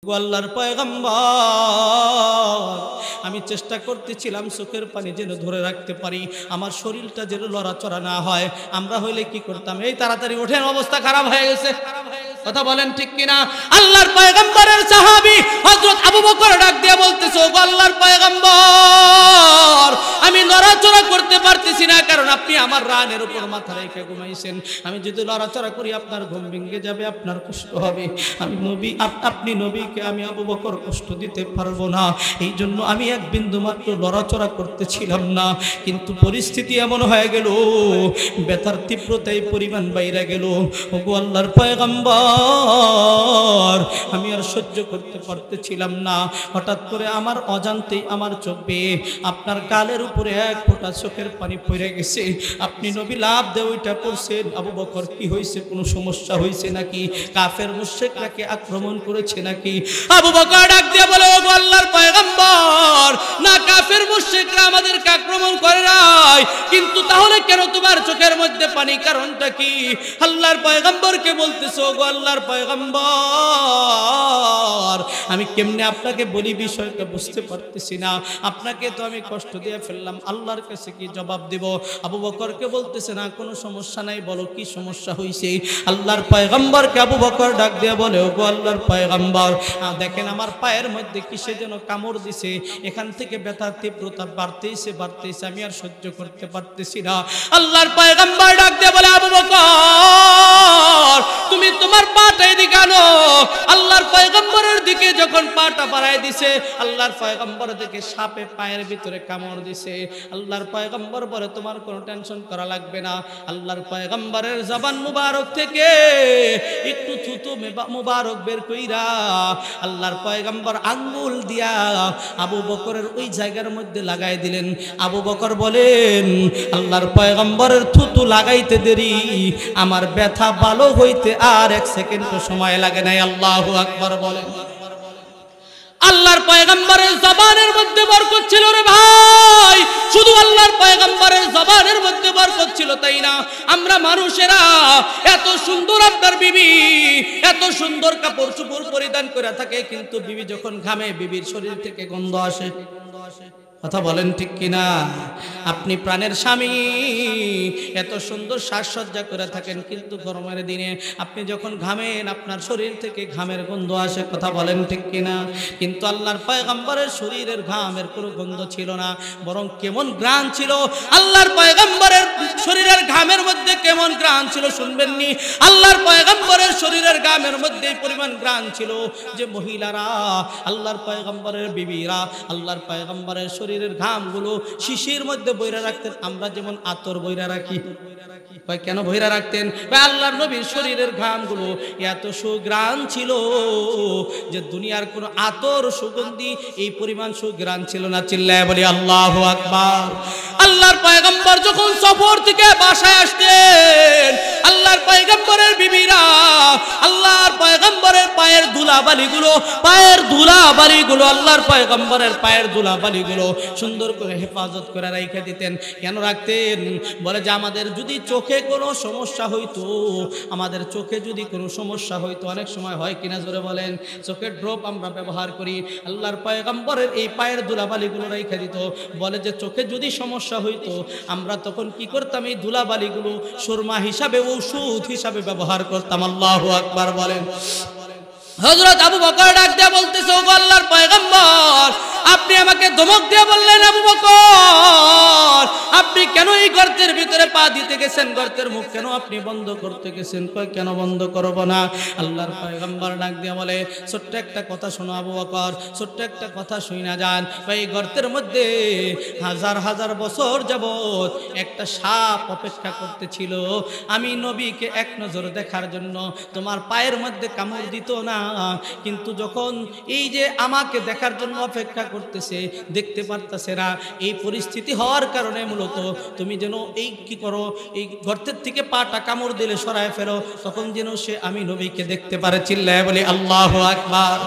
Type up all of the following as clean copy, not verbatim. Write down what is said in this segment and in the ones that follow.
আল্লাহর পয়গম্বর আমি চেষ্টা করতেছিলাম চোখের পানি যেন ধরে রাখতে পারি, আমার শরীরটা যেন লড়াচড়া না হয়। আমরা হইলে কি করতাম, এই তাড়াতাড়ি ওঠেন, অবস্থা খারাপ হয়ে গেছে। কথা বলেন ঠিক কিনা? আল্লাহর পয়গম্বরের সাহাবী হযরত আবু বকর ডাক দিয়ে বলতেছে, ও আল্লাহর পয়গম্বর আমি নড়াচড়া করতে পারতেছি না, কারণ আপনি আমার রানের উপর মাথা রেখে ঘুমাইছেন। আমি যদি নড়াচড়া করি আপনার ঘুম ভেঙে যাবে, আপনার কষ্ট হবে। আমি নবী, আপনি নবীকে আমি আবু বকর কষ্ট দিতে পারবো না, এই জন্য আমি এক বিন্দু মাত্র নড়াচড়া করতেছিলাম না। কিন্তু পরিস্থিতি এমন হয়ে গেল, ব্যথার তীব্রতায় পরিমাণ বাইরে গেল। ওগো আল্লাহর পয়গম্বর আমি আর সহ্য করতে পারতেছিলাম না। হঠাৎ করে আমার অজান্তেই আমার চোখ বেয়ে আপনার গালের উপরে এক ফোঁটা চোখের পানি পড়ে গেছে। আপনি নবী লাভ দিয়ে ওইটা পড়ছেন। আবু বকর কি হয়েছে, কোনো সমস্যা হয়েছে নাকি? কাফের মুশরিকরাকে আক্রমণ করেছে নাকি? আবু বকর ডাক দিয়ে বলে, ও আল্লাহর পয়গম্বর না, কাফের মুশরিকরা আমাদেরকে আক্রমণ করে নাই, কিন্তু তাহলে কেন তোমার চোখের মধ্যে পানি, কারণটা কি? আল্লাহর পয়গম্বরকে বলতেছে, ও আল্লাহর পয়গম্বর আমি কেমনে আপনাকে বলি, বিষয়টা বুঝতে পারতেছি না। আপনাকে তো আমি কষ্ট দিয়ে ফেললাম, আল্লাহর কাছে কি জবাব দেব? আবু বকরকে বলতেছে, না কোনো সমস্যা নাই, বলো কি সমস্যা হয়েছে? আল্লাহর পয়গম্বরকে আবু বকর ডাক দিয়ে বলে, ও আল্লাহর পয়গম্বর দেখেন আমার পায়ের মধ্যে কিসে যেন কামড় দিছে, এখান থেকে ব্যথার তীব্রতা বাড়তেইছে, আমি আর সহ্য করতে পারতেছি না। আল্লাহর পয়গম্বর ডাক দিয়ে বলে, আবু বকর তুমি তোমার পাটা এদিকে আনো। আল্লাহর পয়গম্বরের দিকে যখন পাটা বাড়ায় দিছে, আল্লাহর পয়গম্বর দেখে সাপে পায়ের ভিতরে কামড় দিছে। আল্লাহর পয়গম্বর বলে, তোমার কোনো টেনশন করা লাগবে না। আল্লাহর পয়গম্বরের জবান মুবারক থেকে একটু থুতু মুবারক বের কইরা আল্লাহর পয়গম্বর আঙ্গুল দিয়া আবু বকরের ওই জায়গার মধ্যে লাগাই দিলেন। আবু বকর বলেন, আল্লাহর পয়গম্বরের থুতু লাগাইতে দেরি, আমার ব্যথা ভালো হইতে আর এক সেকেন্ড সময় লাগে নাই। আল্লাহু আকবার বলেন। আল্লাহর পয়গম্বরের জবানের মধ্যে বরকত ছিল রে ভাই, শুধু আল্লাহর পয়গম্বরের জবানের মধ্যে বরকত ছিল তাই না, আমরা মানুষেরা এত সুন্দর, আপনার বিবি এত সুন্দর কাপড় চোপড় পরিধান করে থাকে, কিন্তু বিবি যখন ঘামে বিবির শরীর থেকে গন্ধ আসে। কথা বলেন ঠিক কিনা? আপনি প্রাণের স্বামী এত সুন্দর সাজসজ্জা করে থাকেন, কিন্তু গরমের দিনে আপনি যখন ঘামেন আপনার শরীর থেকে ঘামের গন্ধ আসে। কথা বলেন ঠিক কিনা? কিন্তু আল্লাহর পয়গম্বরের শরীরের ঘামের কোনো গন্ধ ছিল না, বরং কেমন ঘ্রাণ ছিল। আল্লাহর পয়গম্বরের শরীরের ঘামের মধ্যে কেমন ঘ্রাণ ছিল শুনবেননি? আল্লাহর পয়গম্বরের শরীরের ঘামের মধ্যে পরিমাণ ঘ্রাণ ছিল যে মহিলারা, আল্লাহর পয়গম্বরের বিবিরা আল্লাহর পয়গম্বরের শরীরের ঘামগুলো শিশির মধ্যে বইরা রাখতেন। আমরা যেমন আতর বইরা রাখি, কেন বইরা রাখতেন? আল্লাহর নবীর শরীরের ঘামগুলো এত সুঘ্রাণ ছিল যে দুনিয়ার কোন আতর সুগন্ধি এই পরিমাণ সুঘ্রাণ ছিল না। চিল্লায় বলি আল্লাহু আকবার। আল্লাহর পয়গম্বর যখন সফর থেকে বাসায় আসতেন, আল্লাহর পয়গম্বরের বিবিরা আল্লাহর পয়গম্বরের পায়ের ধুলাবালিগুলো আল্লাহর পয়গম্বরের পায়ের ধুলাবালিগুলো সুন্দর করে হেফাজত করে রেখে দিতেন। কেন রাখতেন? বলে যে আমাদের যদি চোখে কোনো সমস্যা হইতো, অনেক সময় হয় কিনা জোরে বলেন, চোখের ড্রপ আমরা ব্যবহার করি, আল্লাহর পয়গম্বরের এই পায়ের ধুলাবালিগুলো রেখে দিত। বলে যে চোখে যদি সমস্যা হইতো আমরা তখন কি করতাম? এই ধুলাবালিগুলো সুরমা হিসাবে, ঔষধ হিসাবে ব্যবহার করতাম। আল্লাহু আকবার বলেন। হযরত আবু বকর ডাক দিয়ে বলতেছে, ও আল্লাহর পয়গম্বর আপনি আমাকে ধমক দিয়ে বললেন, আবু বকর আপনি কেন এই গর্তের ভিতরে পা দিতে গেছেন? গর্তের মুখ কেন আপনি বন্ধ করতে গেছেন? কই কেন বন্ধ করব না? আল্লাহর পয়গম্বর ডাক দিয়ে বলে, ছোট্ট একটা কথা শোনো আবু বকর, ছোট্ট একটা কথা শুই না যান। এই গর্তের মধ্যে হাজার হাজার বছর যাবত একটা সাপ অপেক্ষা করতেছিল আমি নবীকে এক নজর দেখার জন্য। তোমার পায়ের মধ্যে কামড় দিত না, কিন্তু যখন এই যে আমাকে দেখার জন্য অপেক্ষা করতেছে, দেখতে পারতেছে না, এই পরিস্থিতি হওয়ার কারণে মূলত তুমি যেন এই কি করো, এই গর্তের থেকে পাটা কামড় দিলে সরায় ফেলো, তখন যেন সে আমি নবীকে দেখতে পারে। চিল্লায় বলি আল্লাহু আকবার,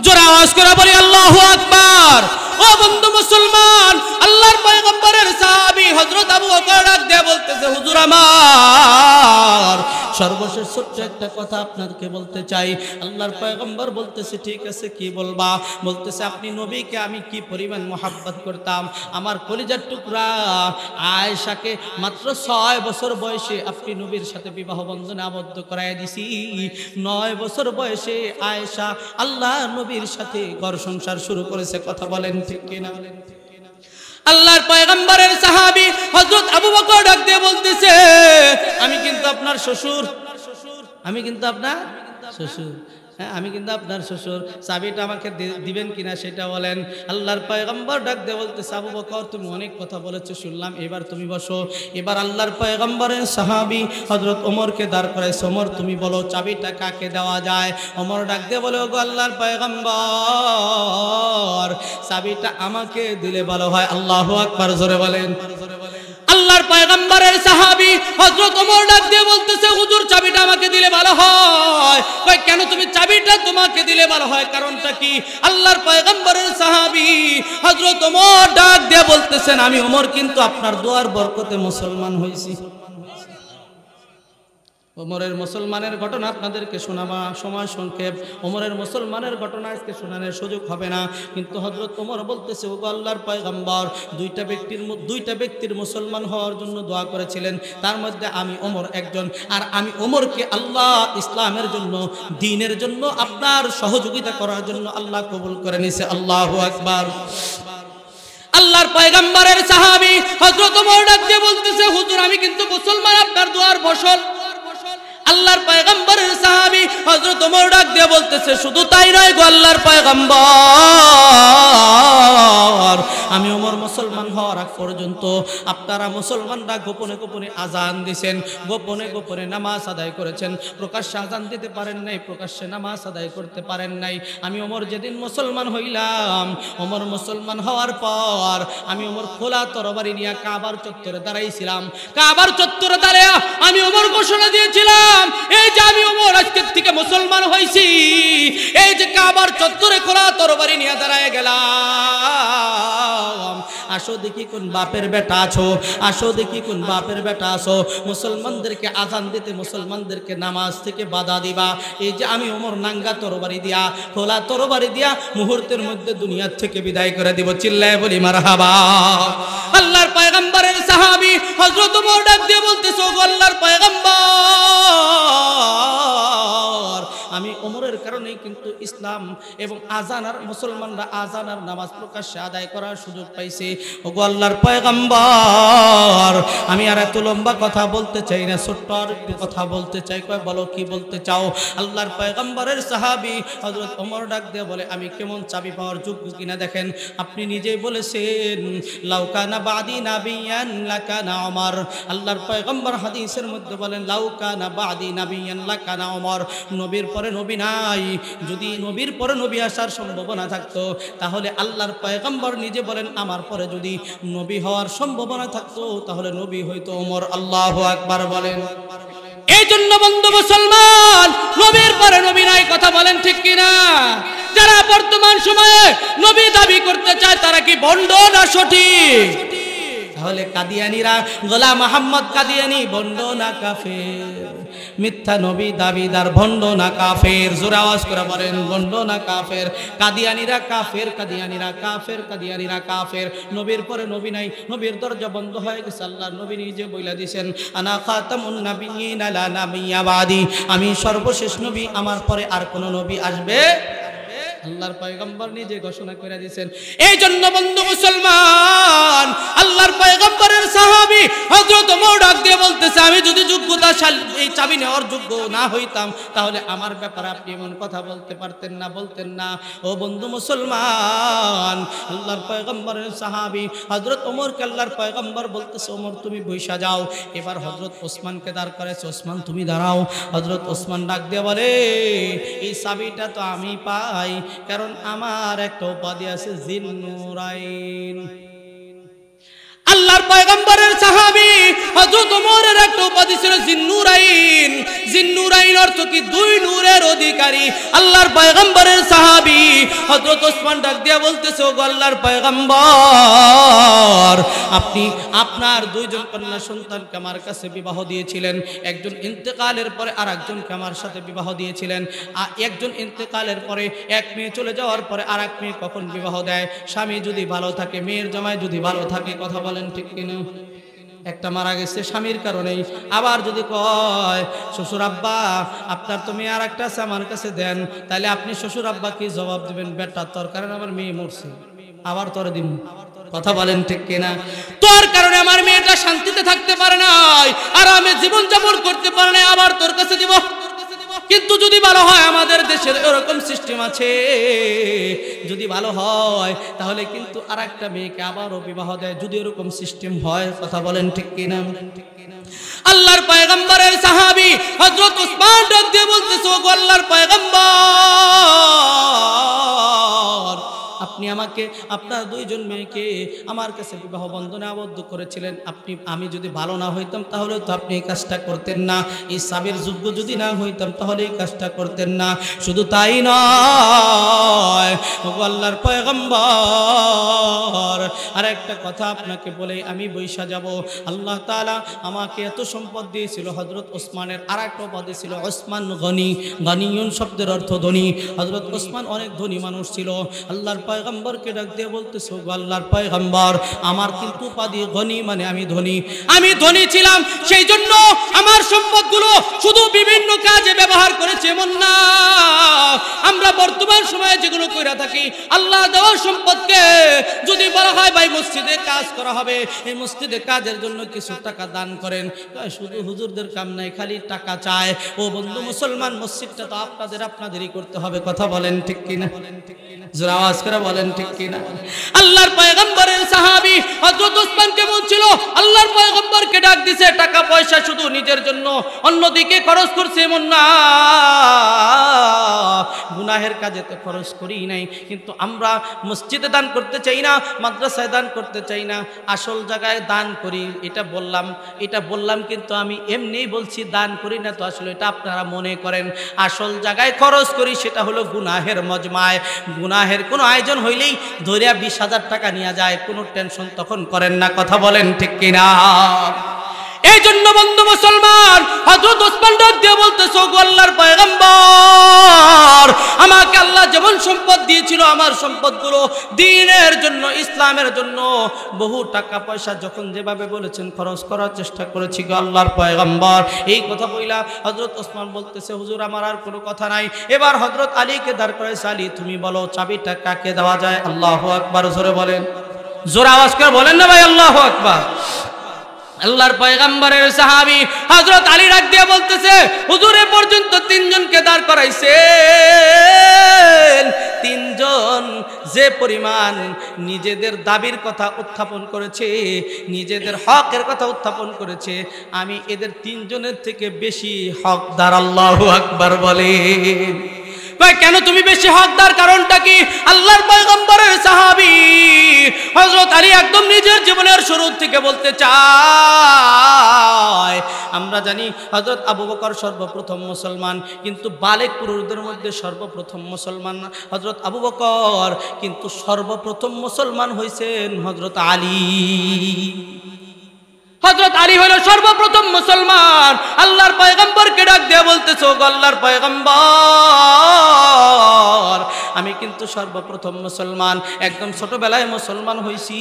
জোরে আওয়াজ করে বলি আল্লাহু আকবার। ও বন্ধু মুসলমান, আল্লাহর পয়গম্বরের সাহাবী হযরত আবু বকর ডাক দিয়ে বলতেছে, হুজুর আমার সর্বশেষ ছোট্ট একটা কথা আপনাকে বলতে চাই। আল্লাহর পয়গম্বর বলতেছে, ঠিক আছে কি বলবা? বলতেছে, আপনি নবীকে আমি কি পরিমাণ মোহাব্বত করতাম। আমার কলিজার টুকরা আয়েশাকে মাত্র 6 বছর বয়সে আপনি নবীর সাথে বিবাহ বন্ধনে আবদ্ধ করায় দিছি। 9 বছর বয়সে আয়েশা আল্লাহ নবীর সাথে ঘর সংসার শুরু করেছে। কথা বলেন ঠিক কিনা? আল্লাহর পয়গম্বরের সাহাবী হযরত আবু বকর ডাক দিয়ে বলতেছে, আমি কিন্তু আপনার শ্বশুর, আমি কিন্তু আপনার শ্বশুর, হ্যাঁ আমি কিন্তু আপনার শ্বশুর, চাবিটা আমাকে দিবেন কিনা সেটা বলেন। আল্লাহর পয়গম্বর ডাক দিয়ে বলতেছে, আবু বকর তুমি অনেক কথা বলেছো শুনলাম, এবার তুমি বসো। এবার আল্লাহর পয়গম্বরের সাহাবী হযরত ওমরকে দাঁড় করাইছে, ওমর তুমি বলো চাবিটা কাকে দেওয়া যায়। ওমর ডাক দিয়ে বলে, ওগো আল্লাহর পয়গম্বর চাবিটা আমাকে দিলে ভালো হয়। আল্লাহু আকবার, জোরে বলেন। আল্লাহর পয়গম্বরের সাহাবী হযরত ওমর ডাক দিয়ে বলতেছে, হুজুর চাবিটা আমাকে দিলে ভালো হয়। কই কেন তুমি চাবিটা তোমাকে দিলে ভালো হয়, কারণটা কি? আল্লাহর পয়গম্বরের সাহাবী হযরত ওমর ডাক দিয়ে বলতেছেন, আমি ওমর কিন্তু আপনার দোয়ার বরকতে মুসলমান হইছি। ওমরের মুসলমানের ঘটনা আপনাদেরকে শোনাবা, সময় সংক্ষেপ। ওমরের মুসলমানের ঘটনা আজকে শোনানোর সুযোগ হবে না, কিন্তু হযরত ওমর বলতেছে, ওগো আল্লাহর পয়গম্বর দুইটা ব্যক্তির মুসলমান হওয়ার জন্য দোয়া করেছিলেন, তার মধ্যে আমি ওমর একজন। আর আমি ওমরকে আল্লাহ ইসলামের জন্য, দ্বীনের জন্য, আপনার সহযোগিতা করার জন্য আল্লাহ কবুল করে নিছে। আল্লাহু আকবার। আল্লাহর পয়গম্বরের সাহাবী হযরত ওমর ডাক দিয়ে বলতেছে, হুজুর আমি কিন্তু মুসলমান, আপনার দোয়ার ফসল। আল্লাহর পয়গম্বরের সাহাবী হযরত ওমর ডাক দিয়ে বলতেছে, শুধু তাই নয় গো আল্লাহর পয়গম্বর, আমি ওমর মুসলমান হওয়ার আগ পর্যন্ত আপনারা মুসলমানরা গোপনে গোপনে আজান দিয়েছেন, গোপনে গোপনে নামাজ আদায় করেছেন, প্রকাশ্যে আজান দিতে পারেন নাই, প্রকাশ্যে নামাজ আদায় করতে পারেন নাই। আমি ওমর যেদিন মুসলমান হইলাম, ওমর মুসলমান হওয়ার পর আমি ওমর খোলা তরবারি নিয়ে কাবার চত্বরে দাঁড়াইছিলাম। কাবার চত্বরে দাঁড়িয়ে আমি ওমর ঘোষণা দিয়েছিলাম, এই যে আমি ওমর আজকের থেকে মুসলমান হইছি, এই যে কাবার চত্বরে খোলা তরবারি নিয়ে দাঁড়ায় গেলাম, আসো দেখি কোন বাপের বেটা আছো, আসো দেখি কোন বাপের বেটা আছো, মুসলমানদেরকে আজান দিতে, মুসলমানদেরকে নামাজ থেকে বাধা দিবা। এই যে আমি ওমর নাঙ্গা তরবারি দিয়া, খোলা তরবারি দিয়া মুহূর্তের মধ্যে দুনিয়ার থেকে বিদায় করে দিব। চিল্লায় বলি মারহাবা। আল্লাহর পয়গম্বরের সাহাবী হযরত ওমর ডাক দিয়ে বলতেছে, ওগো আল্লাহর পয়গম্বর, আমি ওমরের কারণেই কিন্তু ইসলাম এবং আজান আর মুসলমানরা আজান আর নামাজ প্রকাশ্যে আদায় করার সুযোগ পাইছে। ওগো আল্লাহর পয়গম্বর, আমি আর এত লম্বা কথা বলতে চাই না, ছোট্ট আর একটু কথা বলতে চাই। কয় বলো কি বলতে চাও? আল্লাহর পয়গম্বরের সাহাবী হযরত ওমর ডাক দিয়ে বলে, আমি কেমন চাবি পাওয়ার যোগ্য কিনা দেখেন। আপনি নিজেই বলেছেন, লাউ কানা বাদি নাবিয়ান লাকানা ওমর। আল্লাহর পয়গম্বর হাদিসের মধ্যে বলেন, লাউ কানা বাদি নাবিয়ান লাকানা ওমর। নবীর পরে নবী নাই, যদি নবীর পরে নবী আসার সম্ভাবনা থাকতো, তাহলে আল্লাহর পয়গম্বর নিজে বলেন, আমার পরে যদি নবী হওয়ার সম্ভাবনা থাকতো, তাহলে নবী হয়তো ওমর। আল্লাহু আকবার বলেন। এই জন্য বন্ধু মুসলমান, নবীর পরে নবী নাই, কথা বলেন ঠিক কিনা? যারা বর্তমান সময়ে নবী দাবি করতে চায়, তারা কি ভণ্ড না সঠিক? তাহলে কাদিয়ানীরা, গোলাম মোহাম্মদ কাদিয়ানী ভণ্ড না কাফের? মিথ্যা নবী দাবিদার ভণ্ড না কাফের? জোরে আওয়াজ করে বলেন, ভণ্ড না কাফের? কাদিয়ানীরা কাফের, কাদিয়ানীরা কাফের, কাদিয়ানীরা কাফের। নবীর পরে নবী নাই, নবীর দরজা বন্ধ হয়ে গেছে। আল্লাহর নবী নিজে বইলা দিয়েছেন, আনা খাতামুন নাবিয়্যিন লা নাবিয়্যা বাদি, আমি সর্বশেষ নবী, আমার পরে আর কোন নবী আসবে। আল্লাহর পয়গম্বর নিজে ঘোষণা করে দিয়েছেন। এই জন্য বন্ধু মুসলমান, আল্লাহর পয়গম্বরের সাহাবী হযরত ওমর ডাক দিয়ে বলতেছে, আমি যদি যোগ্যতাশালী এই চাবি নেওয়ার যোগ্য না হইতাম, তাহলে আমার ব্যাপারে আপনি এমন কথা বলতে পারতেন না, বলতেন না। ও বন্ধু মুসলমান, আল্লাহর পয়গম্বরের সাহাবী হযরত ওমরকে আল্লাহর পয়গম্বর বলতেছে, ওমর তুমি বইসা যাও। এবার হযরত ওসমানকে দাঁড় করেছে, ওসমান তুমি দাঁড়াও। হযরত ওসমান ডাক দিয়ে বলে, এই চাবিটা তো আমি পাই, কারণ আমার একটা উপাধি আছে, জিন্নুরাইন। আল্লাহর পয়গম্বরের সাহাবী হযরত ওমরের একটা উপাধি ছিল জিন্নুরাইন। জিন্নুরাইন অর্থ কি? দুই নূরের অধিকারী। আল্লাহর পয়গম্বরের সাহাবী হযরত ওসমান ডাক দিয়া বলতেছে, ও আল্লাহর পয়গম্বর, আপনি আপনার দুইজন কন্যা সন্তানকে আমার কাছে বিবাহ দিয়েছিলেন, একজন ইন্তেকালের পরে আর একজনকে আমার সাথে বিবাহ দিয়েছিলেন। একজন ইন্তেকালের পরে এক মেয়ে চলে যাওয়ার পরে আর এক মেয়ে কখন বিবাহ দেয়? স্বামী যদি ভালো থাকে, মেয়ের জামাই যদি ভালো থাকে, কথা বলেন ঠিক কিনা? একটা মারা গেছে স্বামীর কারণেই, আবার যদি কয় শ্বশুর আব্বা আপনার তো মেয়ে আর একটা আছে আমার কাছে দেন, তাহলে আপনি শ্বশুর আব্বা কি জবাব দিবেন? বেটা তোর কারণে আমার মেয়ে মরছে, আবার তোরে দিন, কথা বলেন ঠিক কিনা? তোর কারণে আমার মেয়েটা শান্তিতে থাকতে পারে নাই, আরামে জীবন যাপন করতে পারে নাই, আবার তোর কাছে দিব। কিন্তু যদি ভালো হয়, আমাদের দেশের এরকম সিস্টেম আছে, যদি ভালো হয় তাহলে কিন্তু আর একটা মেয়েকে আবারও বিবাহ দেয়, যদি এরকম সিস্টেম হয়, কথা বলেন ঠিক কিনা? আল্লাহর পয়গম্বরের সাহাবী হযরত উসমান ডাক দিয়ে বলতেছে, ও আল্লাহর পয়গম্বর, আপনি আমাকে আপনার দুইজন মেয়েকে আমার কাছে বিবাহ বন্ধনে আবদ্ধ করেছিলেন, আমি যদি ভালো না হইতাম তাহলে তো আপনি এই কাজটা করতেন না, এই সাবের যোগ্য যদি না হইতাম তাহলে এই কাজটা করতেন না। শুধু তাই নয়, ওগো আল্লাহর পয়গম্বর, আর একটা কথা আপনাকে বলে আমি বৈশা যাব। আল্লাহ তাআলা আমাকে এত সম্পদ দিয়েছিল, হযরত ওসমানের আর একটা উপাধি ছিল ওসমান গনি, গনিয়ুন শব্দের অর্থ ধনী। হযরত ওসমান অনেক ধনী মানুষ ছিল। আল্লাহর পয়গম্বরকে ডাক দিয়ে বলতেছে, ও আল্লাহর পয়গম্বর, আমার কিন্তু উপাধি গনি, মানে আমি ধনী। আমি ধনী ছিলাম, সেই জন্য আমার সম্পদগুলো শুধু বিভিন্ন কাজে ব্যবহার করেছে এমন না। আমরা বর্তমান সময়ে যেগুলো কইরা থাকি, আল্লাহ দেওয়া সম্পদকে যদি বলা হয় ভাই মসজিদে কাজ করা হবে, এই মসজিদে কাজের জন্য কিছু টাকা দান করেন, শুধু হুজুরদের কাম নাই, খালি টাকা চায়। ও বন্ধু মুসলমান, মসজিদটা তো আপনাদেরই করতে হবে, কথা বলেন ঠিক কিনা? জোরে আওয়াজ করে বলেন ঠিক কিনা? আল্লাহর পয়গম্বরের সাহাবী হযরত ওসমানকে বলছিল, আল্লাহর পয়গম্বরকে ডাক দিছে, টাকা পয়সা শুধু নিজের জন্য অন্যদিকে খরচ করছে এমন না, গুনাহের কাজে তো খরচ করি নাই, কিন্তু আমরা মসজিদে দান করতে চাই না, মাদ্রাসায় দান করতে চাই না, আসল জায়গায় দান করি। এটা বললাম কিন্তু আমি এমনিই বলছি, দান করি না তো আসলে এটা আপনারা মনে করেন। আসল জায়গায় খরচ করি, সেটা হলো গুনাহের মজমায়। গুনাহের কোনো আয়োজন হইলেই ধরিয়া 20,000 টাকা নিয়ে যায়, কোনো টেনশন তখন করেন না, কথা বলেন ঠিক কিনা? এই জন্য বন্ধু মুসলমান, হযরত ওসমান ডাক দিয়ে বলতেছে, ও আল্লাহর পয়গম্বর, আমাকে আল্লাহ যেমন সম্পদ দিয়েছিল, আমার সম্পদগুলো দ্বীনের জন্য, ইসলামের জন্য বহু টাকা পয়সা যখন যেভাবে বলেছেন খরচ করার চেষ্টা করেছি গো আল্লাহর পয়গম্বর। এই কথা বইলা হযরত ওসমান বলতেছে, হুজুর আমার আর কোনো কথা নাই। এবার হযরত আলীকে দাঁড় করাইছে, আলী তুমি বলো চাবিটা কাকে দেওয়া যায়? আল্লাহু আকবার, জোরে বলেন, জোরে আওয়াজ করে বলেন না ভাই, আল্লাহু আকবার। আল্লাহর পয়গম্বরের সাহাবী হযরত আলী ডাক দিয়ে বলতেছে, হুজুর এ পর্যন্ত 3 জনকে দাঁড় করাইছেন, 3 জন যে পরিমাণ নিজেদের দাবির কথা উত্থাপন করেছে, নিজেদের হকের কথা উত্থাপন করেছে, আমি এদের 3 জনের থেকে বেশি হকদার। আল্লাহু আকবার বলেন। কেন তুমি বেশি হকদার? কারণটা কি? আল্লাহর পয়গম্বরের সাহাবী হযরত আলী একদম নিজের জীবনের শুরু থেকে বলতে চায়। আমরা জানি হযরত আবু বকর সর্বপ্রথম মুসলমান, কিন্তু বালেক পুরুষদের মধ্যে সর্বপ্রথম মুসলমান হযরত আবু বকর, কিন্তু সর্বপ্রথম মুসলমান হয়েছেন হযরত আলী। হযরত আলী হলো সর্বপ্রথম মুসলমান। আল্লাহর পয়গম্বরকে ডাক দিয়ে বলতেছে, ও আল্লাহর পয়গম্বর, আমি কিন্তু সর্বপ্রথম মুসলমান, একদম ছোটবেলায় মুসলমান হয়েছি,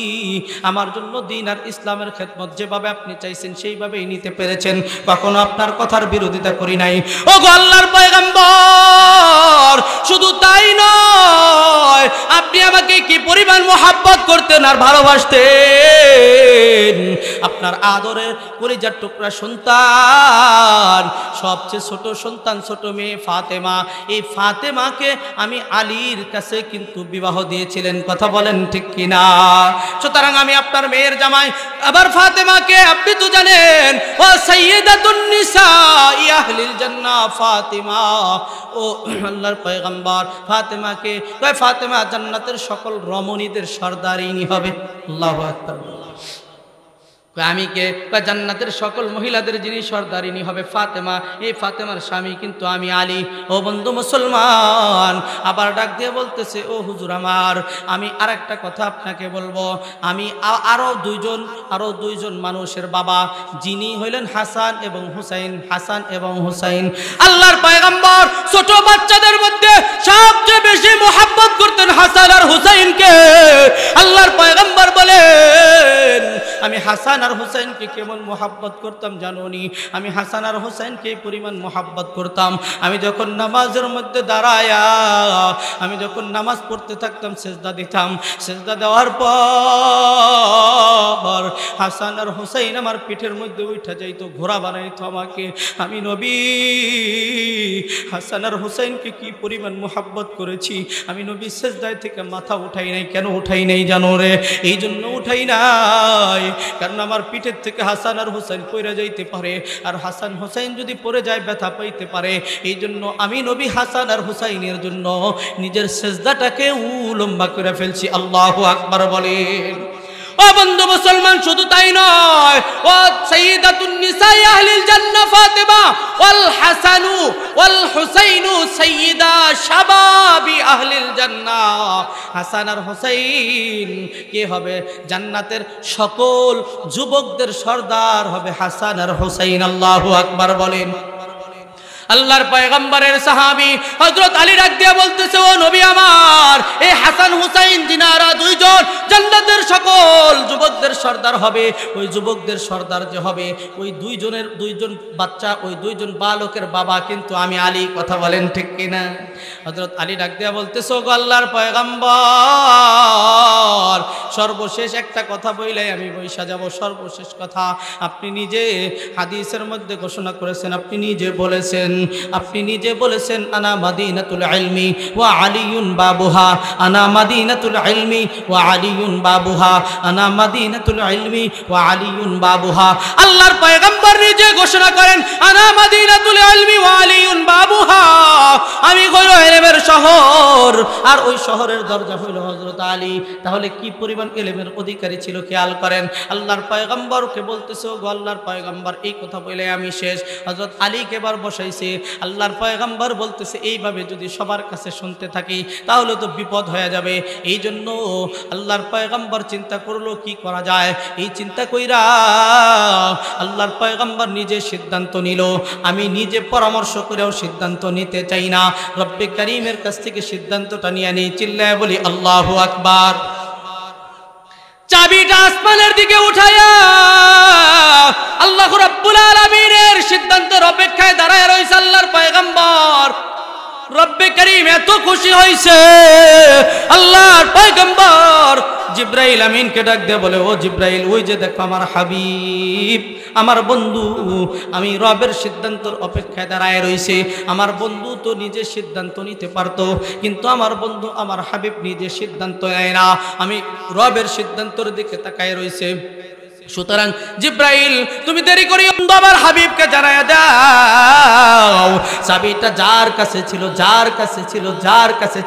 আমার জন্য দ্বীন আর ইসলামের খেদমত যেভাবে আপনি চাইছেন সেইভাবেই নিতে পেরেছেন, কখনো আপনার কথার বিরোধিতা করি নাই। ও আল্লাহর পয়গম্বর, শুধু তাই নয়, আপনি আমাকে কি পরিমাণ মোহাব্বত করতেন আর ভালোবাসতেন। আপনার আদরের কলিজার টুকরা সন্তান, সবচেয়ে ছোট সন্তান, ছোট মেয়ে ফাতেমা, এই ফাতেমাকে আমি আলীর কাছে কিন্তু বিবাহ দিয়েছিলেন, কথা বলেন ঠিক কিনা? সুতরাং আমি আপনার মেয়ের জামাই। আবার ফাতেমাকে আপনি তো জানেন, ও সাইয়্যিদাতুন নিসাই আহলিল জান্নাহ ফাতেমা, ও আল্লাহর পয়গম্বর ফাতেমাকে কয়, ফাতেমা জান্নাতের সকল রমণীদের সর্দারিনী হবে। আল্লাহু আকবার। আমি কে? জান্নাতের সকল মহিলাদের যিনি সর্দারিনী হবে ফাতেমা, এই ফাতেমার স্বামী কিন্তু আমি আলী। ও বন্ধু মুসলমান, আবার ডাক দিয়ে বলতেছে, ও হুজুর আমার, আমি আর একটা কথা আপনাকে বলবো। আমি আরো দুইজন মানুষের বাবা, যিনি হইলেন হাসান এবং হুসাইন। হাসান এবং হুসাইন আল্লাহর পয়গম্বর ছোট বাচ্চাদের মধ্যে সবচেয়ে বেশি মোহাব্বত করতেন হাসান আর হুসাইনকে। আল্লাহর পয়গম্বর বলেন, আমি হাসান আর হুসাইনকে কেমন মোহাব্বত করতাম জানোনি? আমি হাসান আর হুসাইনকে এই পরিমাণ মোহাব্বত করতাম, আমি যখন নামাজের মধ্যে দাঁড়ায়া, আমি যখন নামাজ পড়তে থাকতাম, সেজদা দিতাম, সেজদা দেওয়ার পর হাসান আর হুসাইন আমার পিঠের মধ্যে উঠে যাইতো, ঘোড়া বানাইতো আমাকে। আমি নবী হাসান আর হুসাইনকে কি পরিমাণ মোহাব্বত করেছি, আমি নবী সেজদায় থেকে মাথা উঠাই নাই। কেন উঠাই নাই জানো রে? এই জন্য উঠাই নাই, কারণ আমার পিঠের থেকে হাসান আর হুসাইন পড়ে যাইতে পারে, আর হাসান হুসাইন যদি পড়ে যায় ব্যথা পাইতে পারে। এই জন্য আমি নবী হাসান আর হুসাইনের জন্য নিজের সেজদাটাকে লম্বা করে ফেলছি। আল্লাহু আকবার বলেন। ও বন্ধু মুসলমান, শুধু তাই নয়, ও সাইয়্যিদাতুন নিসা আহলিল জান্নাহ ফাতেমা ওয়াল হাসানু ওয়াল হুসাইনু সাইয়্যিদা শাবাবি আহলিল জান্নাহ। হাসান আর হুসাইন কে হবে? জান্নাতের সকল যুবকদের সর্দার হবে হাসান আর হুসাইন। আল্লাহু আকবার বলেন। আল্লাহর পয়গম্বরের সাহাবী হযরত আলী ডাক দিয়ে বলতেছে, ও নবী আমার, এই হাসান হুসাইন যিনারা দুইজন জান্নাতের সকল যুবকদের সর্দার হবে, ওই যুবকদের সর্দার যে হবে, ওই দুইজন বাচ্চা, ওই দুইজন বালকের বাবা কিন্তু আমি আলী। কথা বলেন ঠিক কিনা? হযরত আলী ডাক দিয়ে বলতেছে, ও আল্লাহর পয়গম্বর, সর্বশেষ একটা কথা বইলাই আমি বইসা যাব। সর্বশেষ কথা, আপনি নিজে হাদিসের মধ্যে ঘোষণা করেছেন, আপনি নিজে বলেছেন আনা মাদিনাতুল ইলমি ওয়া আলিয়ুন বাবুহা, আনা মাদিনাতুল ইলমি ওয়া আলিয়ুন বাবুহা, আনা মাদিনাতুল ইলমি ওয়া আলিয়ুন বাবুহা। আল্লাহর পয়গম্বর নিজে ঘোষণা করেন, আনা মাদিনাতুল ইলমি ওয়া আলিয়ুন বাবুহা, আমি হইল ইলমের শহর আর ওই শহরের দরজা হইল হযরত আলী। তাহলে কি পরিমাণ ইলমের অধিকারী ছিল খেয়াল করেন। আল্লাহর পয়গম্বরকে বলতেছে, ও আল্লাহর পয়গম্বর, এই কথা বলে আমি শেষ। হযরত আলীকে এবার বসাইছে। আল্লাহর পয়গম্বর বলতেছে, এইভাবে যদি সবার কাছে শুনতে থাকি তাহলে তো বিপদ হয়ে যাবে। এই জন্য আল্লাহর পয়গম্বর চিন্তা করলো কি করা যায়। এই চিন্তা কইরা আল্লাহর পয়গম্বর নিজে সিদ্ধান্ত নিল। আমি নিজে পরামর্শ করেও সিদ্ধান্ত নিতে চাই না, রব্বে কারীমের কাছ থেকে সিদ্ধান্তটা নিয়ে নিই। চিল্লায় বলি আল্লাহু আকবার। চাবিটা আসমানের দিকে উঠায়া আল্লাহ রাব্বুল আলামিনের সিদ্ধান্তের অপেক্ষায় দাঁড়ায় রইছে আল্লাহর পয়গম্বর। রব্বে কারীম এত খুশি হইছে, আল্লাহর পয়গম্বর জিব্রাইল আমিনকে ডাক দিয়ে বলে, ও জিব্রাইল, ওই যে দেখো আমার হাবিব, আমার বন্ধু, আমি রবের সিদ্ধান্তের অপেক্ষায় দাঁড়ায় রইছে। আমার বন্ধু তো নিজে সিদ্ধান্ত নিতে পারতো, কিন্তু আমার বন্ধু আমার হাবিব নিজে সিদ্ধান্ত নেয় না, আমি রবের সিদ্ধান্তের দিকে তাকায় রইছে। সুতরাং জিব্রাইল, তুমি দেরি করি আমার হাবিবকে জানায়া দাও, চাবিটা যার কাছে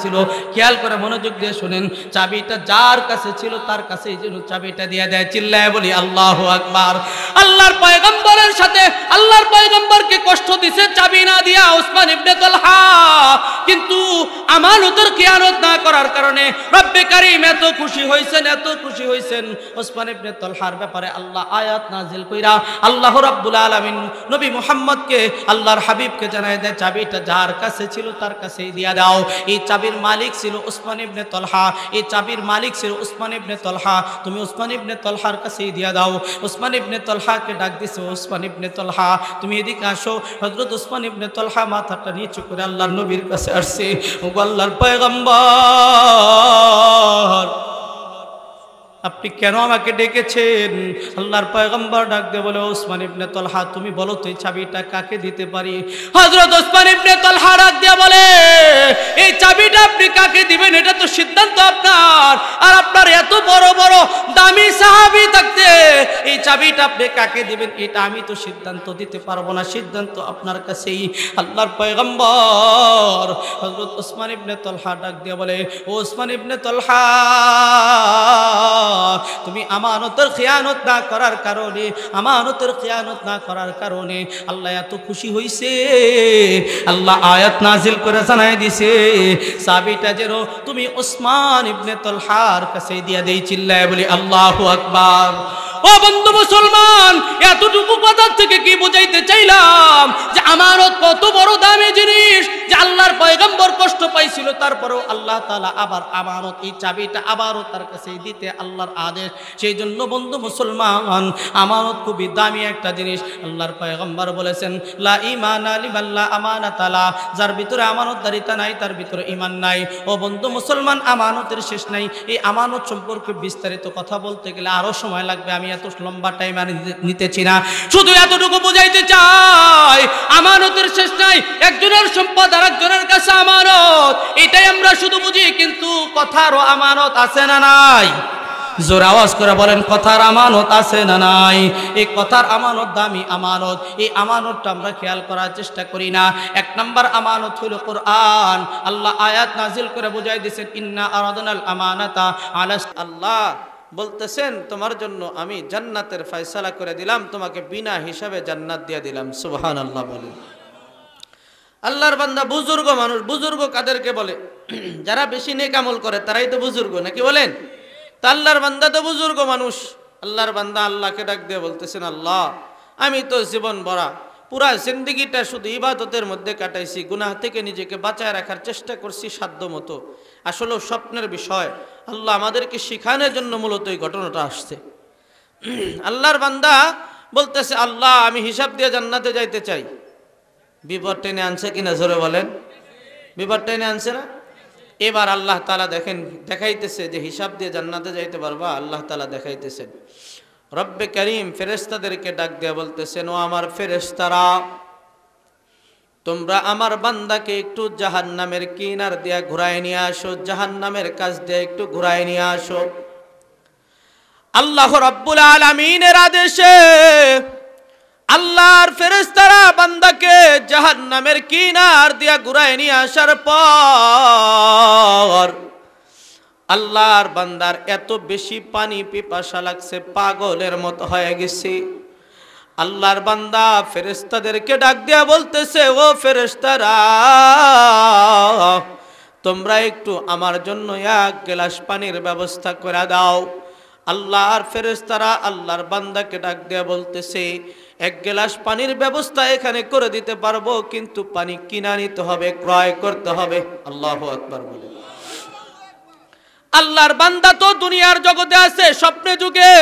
ছিল, খেয়াল করে মনোযোগ দিয়ে শুনেন, চাবিটা যার কাছে ছিল তার কাছেই যেন চাবিটা দিয়ে দেয়। চিল্লায় বলি আল্লাহু আকবার। আল্লাহর পয়গম্বরের সাথে আল্লাহর পয়গম্বরকে কষ্ট দিছে চাবি না দিয়া উসমান ইবনে তালহা, কিন্তু আমানতের খেয়ানত না করার কারণে রব্বে কারীম এত খুশি হইছেন উসমান ইবনে তালহার ব্যাপারে আল্লাহ আয়াত নাজিল কইরা আল্লাহ রাব্বুল আলামিন নবী মুহাম্মদকে, আল্লাহর হাবিবকে জানায় দেয়, চাবিটা যার কাছে ছিল তার কাছেই দিয়া দাও। এই চাবির মালিক ছিল উসমান ইবনে তালহা, তুমি উসমান ইবনে তালহার কাছেই দিয়া দাও। উসমান ইবনে তালহাকে ডাক দিছে, উসমান ইবনে তালহা, তুমি এদিকে আসো। হযরত উসমান ইবনে তালহা মাথাটা নিচু করে আল্লাহর নবীর কাছে আসছে। ও আল্লাহর পয়গম্বর, আপনি কেন আমাকে ডেকেছেন? আল্লাহর পয়গম্বর ডাক দিয়ে বলে, উসমান ইবনে তালহা, তুমি বলো তো এই চাবিটা কাকে দিতে পারি? হযরত উসমান ইবনে তালহা ডাক দিয়ে বলে, এই চাবিটা আপনি কাকে দিবেন এটা তো সিদ্ধান্ত আপনার, আর আপনার এত বড় বড় দামি সাহাবী থাকতে এই চাবিটা আপনি কাকে দিবেন এটা আমি তো সিদ্ধান্ত দিতে পারবো না, সিদ্ধান্ত আপনার কাছেই। আল্লাহর পয়গম্বর হযরত উসমান ইবনে তালহা ডাক দিয়ে বলে, ও উসমান ইবনে তালহা, তুমি আমানতের খিয়ানত না করার কারণে, আমানতের খিয়ানত না করার কারণে আল্লাহ এত খুশি হইছে, আল্লাহ আয়াত নাজিল করে জানাই দিছে চাবিটা যেন তুমি ওসমান ইবনে তালহার কাছে দিয়া দেই। চিল্লায় বলি আল্লাহু আকবার। ও বন্ধু মুসলমান, এতটুকু কথা থেকে কি বুঝাইতে চাইলাম যে আমানত কত বড় দামি জিনিস, যে আল্লাহর পয়গম্বর কষ্ট পাইছিল, তারপরেও আল্লাহ তাআলা আবার আমানত এই চাবিটা আবারও তার কাছে দিতে আল্লাহর আদেশ। সেই জন্য বন্ধু মুসলমান, আমানত খুবই দামি একটা জিনিস। আল্লাহর পয়গম্বর বলেছেন লা ঈমানা লিমান লা আমানাতা লা, যার ভিতরে আমানতদারিতা নাই তার ভিতরে ঈমান নাই। ও বন্ধু মুসলমান, আমানতের শেষ নাই। এই আমানত সম্পর্কে বিস্তারিত কথা বলতে গেলে আরো সময় লাগবে, আমি এত লম্বা টাইম আর নিতেছি না। শুধু এতটুকু বুঝাইতে চাই, আমানতের শেষ নাই। একজনের সম্পদ আর একজনের কাছে আমানত, এটাই আমরা শুধু বুঝি, কিন্তু কথারও আমানত আছে না নাই? জোর আওয়াজ করে বলেন, কথার আমানত আছে না নাই? এই কথার আমানত দামি আমানত, এই আমানতটা আমরা খেয়াল করার চেষ্টা করি না। এক নাম্বার আমানত হলো কোরআন। আল্লাহ আয়াত নাজিল করে বুঝাই দিয়েছেন ইন্না আরাদনাল আমানাতা আলা, আল্লাহ বলতেছেন তোমার জন্য আমি জান্নাতের ফয়সালা করে দিলাম, তোমাকে বিনা হিসাবে জান্নাত দিয়ে দিলাম। সুবহানাল্লাহ বলেন। আল্লাহর বান্দা বুজুর্গ মানুষ, বুজুর্গ কাদেরকে বলে? যারা বেশি নেক আমল করে তারাই তো বুজুর্গ, নাকি বলেন? তা আল্লাহর বান্দা তো বুজুর্গ মানুষ। আল্লাহর বান্দা আল্লাহকে ডাক দিয়ে বলতেছেন, আল্লাহ আমি তো জীবন ভরা পুরা জিন্দেগিটা শুধু ইবাদতের মধ্যে কাটাইছি, গুনাহ থেকে নিজেকে বাঁচায় রাখার চেষ্টা করছি সাধ্য মতো। আসলে স্বপ্নের বিষয়, আল্লাহ আমাদেরকে শিখানোর জন্য মূলত এই ঘটনাটা আসছে। আল্লাহর বান্দা বলতেছে, আল্লাহ আমি হিসাব দিয়ে জান্নাতে যাইতে চাই। বিপদ টেনে আনছে কিনা জোরে বলেন? বিপদ টেনে আনছে না? এবার আল্লাহ তাআলা দেখেন দেখাইতেছে যে হিসাব দিয়ে জান্নাতে যাইতে পারবা। আল্লাহ তাআলা দেখাইতেছেন, রব্বে করিম ফেরেশতাদেরকে ডাক দিয়ে বলতেছেন, ও আমার ফেরেশতারা, তোমরা আমার বান্দাকে একটু জাহান্নামের কিনার দিয়া ঘুরায় নিয়ে আসো, জাহান্নামের কাছ দিয়ে একটু ঘুরায় নিয়ে আসো। আল্লাহ রাব্বুল আলামিনের আদেশে আল্লাহর ফেরেশতারা বান্দাকে জাহান্নামের কিনার দিয়া ঘুরায় নিয়ে আসার পর আল্লাহর বান্দার এত বেশি পানি পিপাসা লাগছে, পাগলের মতো হয়ে গেছে। আল্লাহর বান্দা ফেরেশতাদেরকে ডাক দিয়া বলতেছে, ও ফেরেশতারা, তোমরা একটু আমার জন্য এক গ্লাস পানির ব্যবস্থা করে দাও। আল্লাহর ফেরেশতারা আল্লাহর বান্দাকে ডাক দিয়া বলতেছে, এক গ্লাস পানির ব্যবস্থা এখানে করে দিতে পারবো, কিন্তু পানি কিনা নিতে হবে, ক্রয় করতে হবে। আল্লাহু আকবার বলে। আল্লাহর বান্দা তো দুনিয়ার জগতে আছে, স্বপ্নে যুগে।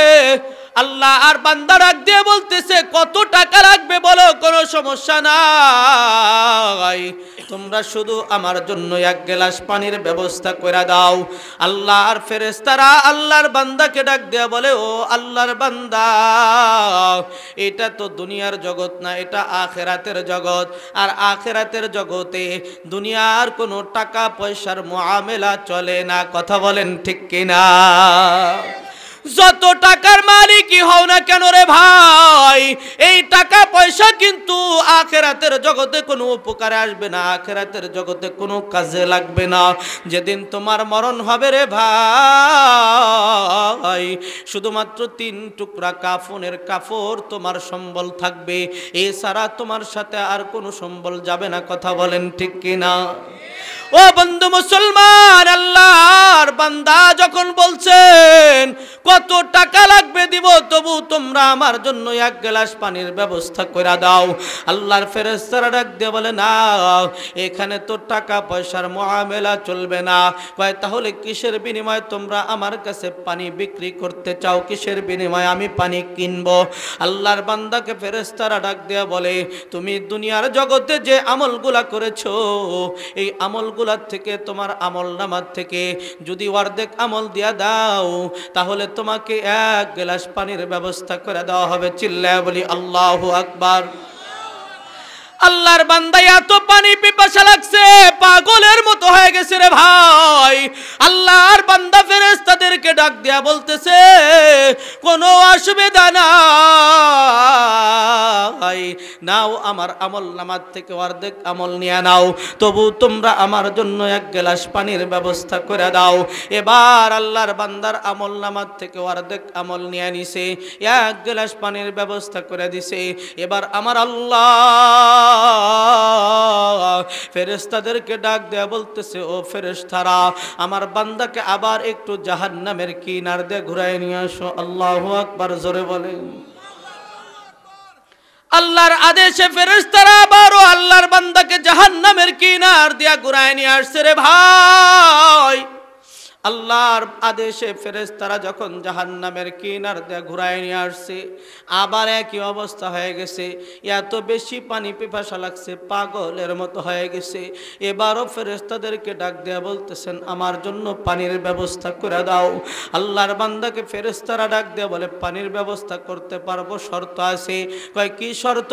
আল্লাহ আর বান্দা ডাক দিয়ে বলতেছে, কত টাকা লাগবে বলো, কোনো সমস্যা নাই, তোমরা শুধু আমার জন্য এক গ্লাস পানির ব্যবস্থা করে দাও। আল্লাহর ফেরেশতারা আল্লাহর বান্দাকে ডাক দিয়ে বলে, ও আল্লাহর বান্দা, এটা তো দুনিয়ার জগৎ না, এটা আখিরাতের জগৎ। আর আখিরাতের জগতে দুনিয়ার কোনো টাকা পয়সার মুআমেলা চলে না। কথা বলেন ঠিক কিনা? যত টাকার মালিকই হও না কেন রে ভাই, এই টাকা পয়সা কিন্তু আখিরাতের জগতে কোনো উপকারে আসবে না, আখিরাতের জগতে কোনো কাজে লাগবে না। যেদিন তোমার মরণ হবে রে ভাই, শুধুমাত্র 3 টুকরা কাফনের কাপড় তোমার সম্বল থাকবে, এছাড়া তোমার সাথে আর কোনো সম্বল যাবে না। কথা বলেন ঠিক কিনা? ও বন্ধু মুসলমান, আল্লাহর বান্দা যখন বলছেন কত টাকা লাগবে দিব, তবু তোমরা আমার জন্য এক গ্লাস পানির ব্যবস্থা করে দাও। আল্লাহর ফেরেশতারা ডাক দিয়ে বলে, না, এখানে তো টাকা পয়সার মুআমেলা চলবে না। কয়, তাহলে কিসের বিনিময়ে তোমরা আমার কাছে পানি বিক্রি করতে চাও? কিসের বিনিময়ে আমি পানি কিনবো? আল্লাহর বান্দাকে ফেরেশতারা ডাক দিয়ে বলে, তুমি দুনিয়ার জগতে যে আমলগুলা করেছো, এই আমলগুলার থেকে, তোমার আমলনামার থেকে যদি অর্ধেক আমল দিয়া দাও, তাহলে তোমাকে এক গ্লাস পানির ব্যবস্থা করে দেওয়া হবে। চিল্লায় বলি আল্লাহু আকবার। আল্লাহর বান্দা এত পানি পিপাসা লাগছে, পাগলের মতো হয়ে গেছে রে ভাই। আল্লাহর বান্দা ফেরেশতাদেরকে ডাক দিয়া বলতেছে কোনো অসুবিধা নাই, নাও আমার আমল নামার থেকে অর্ধেক আমল নিয়ে নাও, তবু তোমরা আমার জন্য এক গ্লাস পানির ব্যবস্থা করে দাও। এবার আল্লাহর বান্দার আমল নামার থেকে অর্ধেক আমল নিয়ে নিছে, এক গ্লাস পানির ব্যবস্থা করে দিছে। এবার আমার আল্লাহ ফেরেশতাদেরকে ডাক দেয়া বলতেছে, ও ফেরেশতারা, আমার বান্দাকে আবার একটু জাহান্নামের কিনার দিয়ে ঘুরায় নিয়ে আসো। আল্লাহু আকবার, জোরে বলেন। আল্লাহর আদেশে ফেরেশতারা আবারও আল্লাহর বান্দাকে জাহান্নামের কিনার দিয়া ঘুরায় নিয়ে আসছে রে ভাই। আল্লাহর আদেশে ফেরেশতারা যখন জাহান্নামের কিনার দিয়ে ঘুরায় নিয়ে আসছে, আবার একই অবস্থা হয়ে গেছে, এত বেশি পানি পিপাসা লাগছে, পাগলের মতো হয়ে গেছে। এবারও ফেরেশতাদেরকে ডাক দেয়া বলতেছেন, আমার জন্য পানির ব্যবস্থা করে দাও। আল্লাহর বান্দাকে ফেরেশতারা ডাক দেয়া বলে, পানির ব্যবস্থা করতে পারবো, শর্ত আছে। কয় কি শর্ত?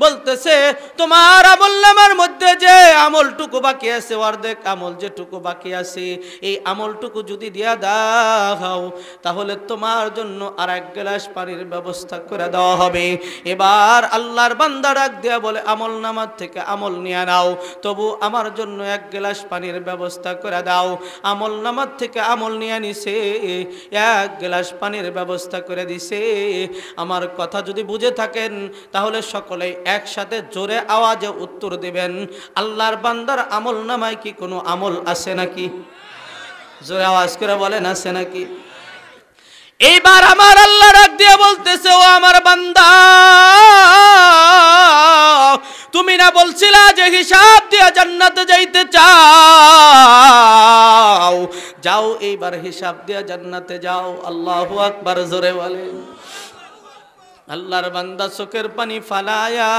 বলতেছে, তোমার আমলনামার মধ্যে যে আমলটুকু বাকি আছে, অর্ধেক আমল যেটুকু বাকি আছে, এই আমলটুকু যদি দিয়া দাও তাহলে তোমার জন্য আর এক গ্লাস পানির ব্যবস্থা করে দেওয়া হবে। এবার আল্লাহর বান্দা ডাক দেয়া বলে, আমল নামার থেকে আমল নিয়ে নাও, তবু আমার জন্য এক গ্লাস পানির ব্যবস্থা করে দাও। আমল নামার থেকে আমল নিয়ে নিছে, এক গ্লাস পানির ব্যবস্থা করে দিছে। আমার কথা যদি বুঝে থাকেন তাহলে সকলেই একসাথে জোরে আওয়াজে উত্তর দিবেন, আল্লাহর বান্দার আমল নামায় কি কোনো আমল আছে নাকি? জোরে আওয়াজ করে বলেন, আছে নাকি? এইবার আমার আল্লাহ ডাক দিয়ে বলতেছে, ও আমার বান্দা, তুমি না বলছিলা যে হিসাব দিয়ে জান্নাতে যাইতে চাও? যাও, এইবার হিসাব দিয়ে জান্নাতে যাও। আল্লাহু আকবার, জোরে বলেন। আল্লাহর বান্দা চোখের পানি ফালায়া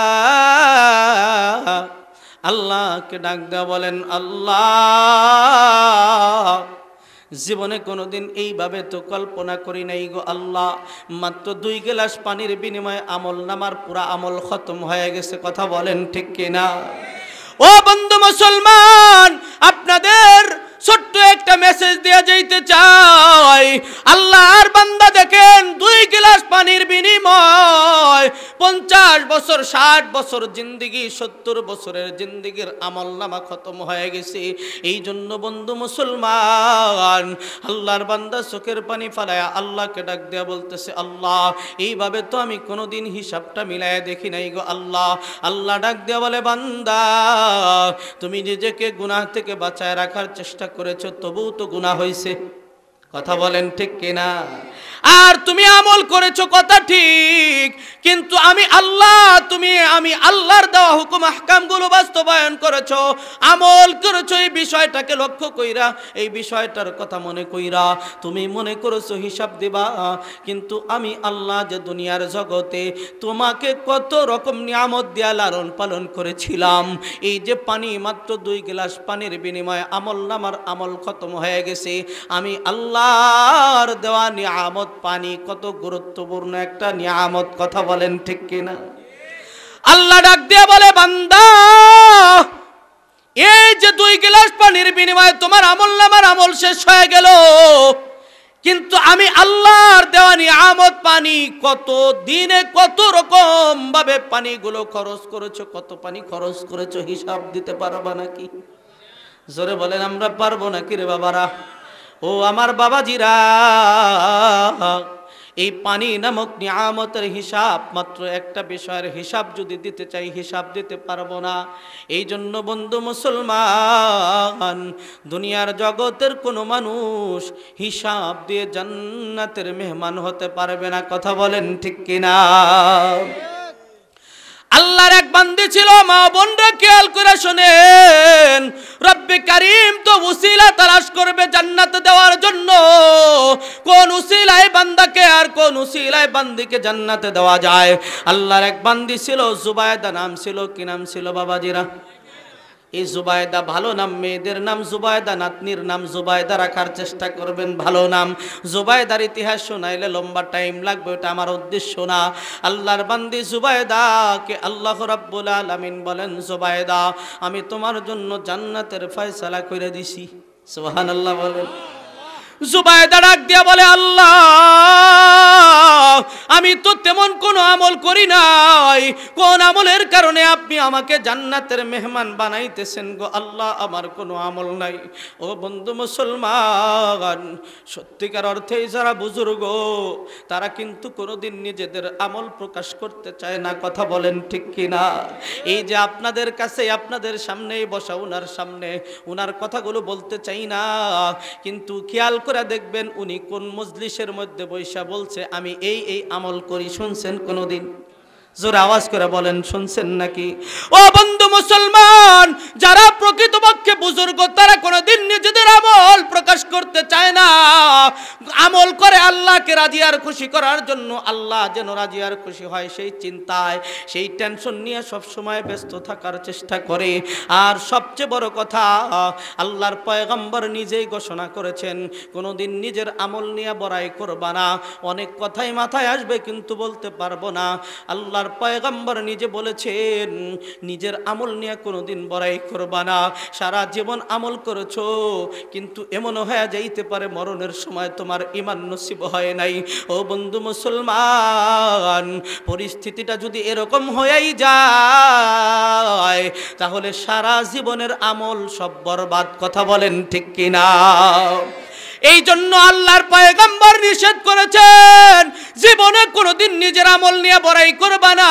আল্লাহকে ডাক দেয়া বলেন, আল্লাহ, জীবনে কোনোদিন এইভাবে তো কল্পনা করি নাই গো আল্লাহ, মাত্র 2 গ্লাস পানির বিনিময়ে আমল নামার পুরা আমল খতম হয়ে গেছে। কথা বলেন ঠিক কিনা? ও বন্ধু মুসলমান, আপনাদের ছোট্ট একটা মেসেজ দেয়া যাইতে চাই। আল্লাহর বান্দা দেখেন, 2 গ্লাস পানির বিনিময় 50 বছর, 60 বছর জিন্দিগি, 70 বছরের জিন্দিগির আমল নামা খতম হয়ে গেছে। এই জন্য বন্ধু মুসলমান, আল্লাহর বান্দা চোখের পানি ফালায়া আল্লাহকে ডাক দেয়া বলতেছে, আল্লাহ, এইভাবে তো আমি কোনোদিন হিসাবটা মিলায় দেখি নাই গো আল্লাহ। আল্লাহ ডাক দেয়া বলে, বান্দা, তুমি নিজেকে গুনাহ থেকে বাঁচায় রাখার চেষ্টা করেছো, তবুও তো গুনাহ হয়েছে। কথা বলেন ঠিক কিনা? আর তুমি আমল করেছো, কথা ঠিক, কিন্তু আমি আল্লাহর দেওয়া হুকুম আহকামগুলো বাস্তবায়ন করেছো, আমল করেছো। এই বিষয়টাকে লক্ষ্য কইরা, এই বিষয়টার কথা মনে কইরা তুমি মনে করেছো হিসাব দিবা, কিন্তু আমি আল্লাহ যে দুনিয়ার জগতে তোমাকে কত রকম নিয়ামত দিয়া লালন পালন করেছিলাম, এই যে পানি, মাত্র 2 গ্লাস পানির বিনিময়ে আমল নামার আমল খতম হয়ে গেছে। আমি আল্লাহর দেওয়া নিয়ামত পানি কত গুরুত্বপূর্ণ একটা নিয়ামত। কথা বলেন ঠিক কিনা? আল্লাহ ডাক দিয়ে বলে, বান্দা, এই যে 2 গ্লাস পানির বিনিময়ে তোমার আমল নামার আমল শেষ হয়ে গেল, কিন্তু আমি আল্লাহর দেওয়া নিয়ামত পানি কত দিনে কত রকম ভাবে পানিগুলো খরচ করেছো, কত পানি খরচ করেছো, হিসাব দিতে পারবা নাকি? জোরে বলেন, আমরা পারবো নাকি রে বাবারা? ও আমার বাবাজিরা, এই পানি নামক নিয়ামতের হিসাব, মাত্র একটা বিষয়ের হিসাব যদি দিতে চাই, হিসাব দিতে পারবো না। এই জন্য বন্ধু মুসলমান, দুনিয়ার জগতের কোনো মানুষ হিসাব দিয়ে জান্নাতের মেহমান হতে পারবে না। কথা বলেন ঠিক কিনা? আল্লাহর এক বান্দী ছিল, মা বোনরা খেয়াল করে শোনেন, রব্বে কারীম তো উসিলা তালাশ করবে জান্নাতে দেওয়ার জন্য। কোন উসিলায় বান্দাকে আর কোন উসিলায় বান্দিকে জান্নাতে দেওয়া যায়। আল্লাহর এক বান্দী ছিল, জুবায়দা নাম ছিল। কি নাম ছিল বাবাজিরা? এই জুবায়দা ভালো নাম, মেয়েদের নাম জুবায়দা, নাতনির নাম জুবায়দা রাখার চেষ্টা করবেন, ভালো নাম। জুবায়দার ইতিহাস শোনাইলে লম্বা টাইম লাগবে, ওটা আমার উদ্দেশ্য না। আল্লাহর বান্দি জুবায়দাকে আল্লাহ রাব্বুল আলামিন বলেন, জুবায়দা, আমি তোমার জন্য জান্নাতের ফয়সালা করে দিছি। সুবহানাল্লাহ বলেন। জুবাইদা ডাক দিয়া বলে, আল্লাহ, আমি তো তেমন কোনো আমল করি নাই, কোন আমলের কারণে আপনি আমাকে জান্নাতের মেহমান বানাইতেছেন গো আল্লাহ? আমার কোনো আমল নাই। ও বন্ধু মুসলমান, সত্যিকার অর্থেই যারা বুজুর্গ তারা কিন্তু কোনোদিন নিজেদের আমল প্রকাশ করতে চায় না। কথা বলেন ঠিক কিনা? এই যে আপনাদের কাছে, আপনাদের সামনেই বসা, উনার সামনে উনার কথাগুলো বলতে চাই না, কিন্তু খেয়াল করে দেখবেন উনি কোন মজলিসের মধ্যে বৈশা বলছে আমি এই এই আমল করি। শুনছেন কোনোদিন? জোরে আওয়াজ করে বলেন, শুনছেন নাকি? ও বন্ধু মুসলমান, যারা প্রকৃতপক্ষে বুজুর্গ তারা কোনোদিন নিজেদের আমল প্রকাশ করতে চায় না। আমল করে আল্লাহকে রাজি আর খুশি করার জন্য, আল্লাহ যেন রাজি আর খুশি হয় সেই চিন্তায়, সেই টেনশন নিয়ে সবসময় ব্যস্ত থাকার চেষ্টা করে। আর সবচেয়ে বড় কথা, আল্লাহর পয়গম্বর নিজেই ঘোষণা করেছেন কোনোদিন নিজের আমল নিয়ে বড়াই করবা না। অনেক কথাই মাথায় আসবে কিন্তু বলতে পারবো না। আল্লাহর পয়গম্বর নিজে বলেছেন নিজের আমল নিয়ে কোনোদিন বড়াই করবা না। সারা জীবন আমল করেছো, কিন্তু এমনও হয়ে যাইতে পারে মরণের সময় তোমার ঈমান নসিব হয় নাই। ও বন্ধু মুসলমান, পরিস্থিতিটা যদি এরকম হয়েই যায় তাহলে সারা জীবনের আমল সব বরবাদ। কথা বলেন ঠিক কিনা? এই জন্য আল্লাহর পয়গম্বর নিষেধ করেছেন জীবনে কোনোদিন নিজের আমল নিয়ে বড়াই করবা না।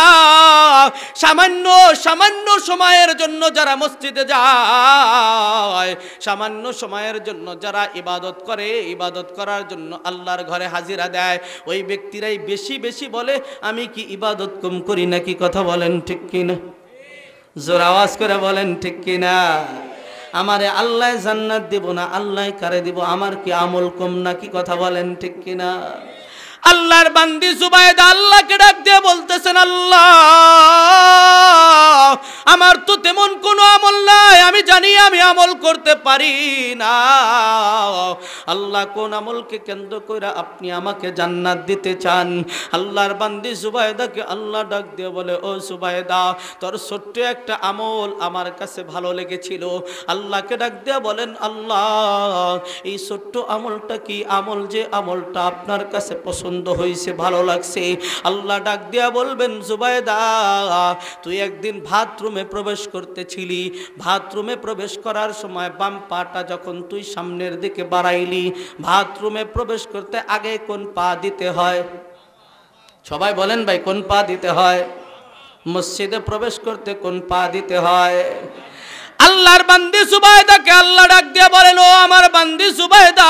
সামান্য সামান্য সময়ের জন্য যারা মসজিদে যায়, সামান্য সময়ের জন্য যারা ইবাদত করে, ইবাদত করার জন্য আল্লাহর ঘরে হাজিরা দেয়, ওই ব্যক্তিরাই বেশি বেশি বলে আমি কি ইবাদত কম করি নাকি? কথা বলেন ঠিক কিনা? জোর আওয়াজ করে বলেন ঠিক কিনা? আমারে আল্লাহ জান্নাত দিব না, আল্লাহ কারে দিব? আমার কি আমল কম নাকি? কথা বলেন ঠিক কিনা? আল্লাহর বান্দি জুবাইদা আল্লাহকে ডাক দিয়ে বলতেছেন, আল্লাহ, আমার তো তেমন কোনো আমল নাই, আমি জানি আমি আমল করতে পারি না। আল্লাহ কোন আমলকে কেন্দ্র করে আপনি আমাকে জান্নাত দিতে চান? আল্লাহর বান্দি জুবাইদাকে আল্লাহ ডাক দিয়ে বলে, ও জুবাইদা, তোর ছোট্ট একটা আমল আমার কাছে ভালো লেগেছিল। আল্লাহকে ডাক দিয়ে বলেন, আল্লাহ, এই ছোট্ট আমলটা কি আমল যে আমলটা আপনার কাছে পছন্দ হয়েছে, ভালো লাগছে? আল্লাহ ডাক দিয়া বলবেন, জুবাইদা, তুই একদিন বাথরুমে প্রবেশ করতেছিলি, বাথরুমে প্রবেশ করার সময় বাম পাটা যখন তুই সামনের দিকে বাড়াইলি, বাথরুমে প্রবেশ করতে আগে কোন পা দিতে হয়? সবাই বলেন ভাই, কোন পা দিতে হয়? মসজিদে প্রবেশ করতে কোন পা দিতে হয়? আল্লাহর বান্দি জুবাইদাকে আল্লাহ ডাক দিয়া বলেন, ও আমার বান্দি জুবাইদা,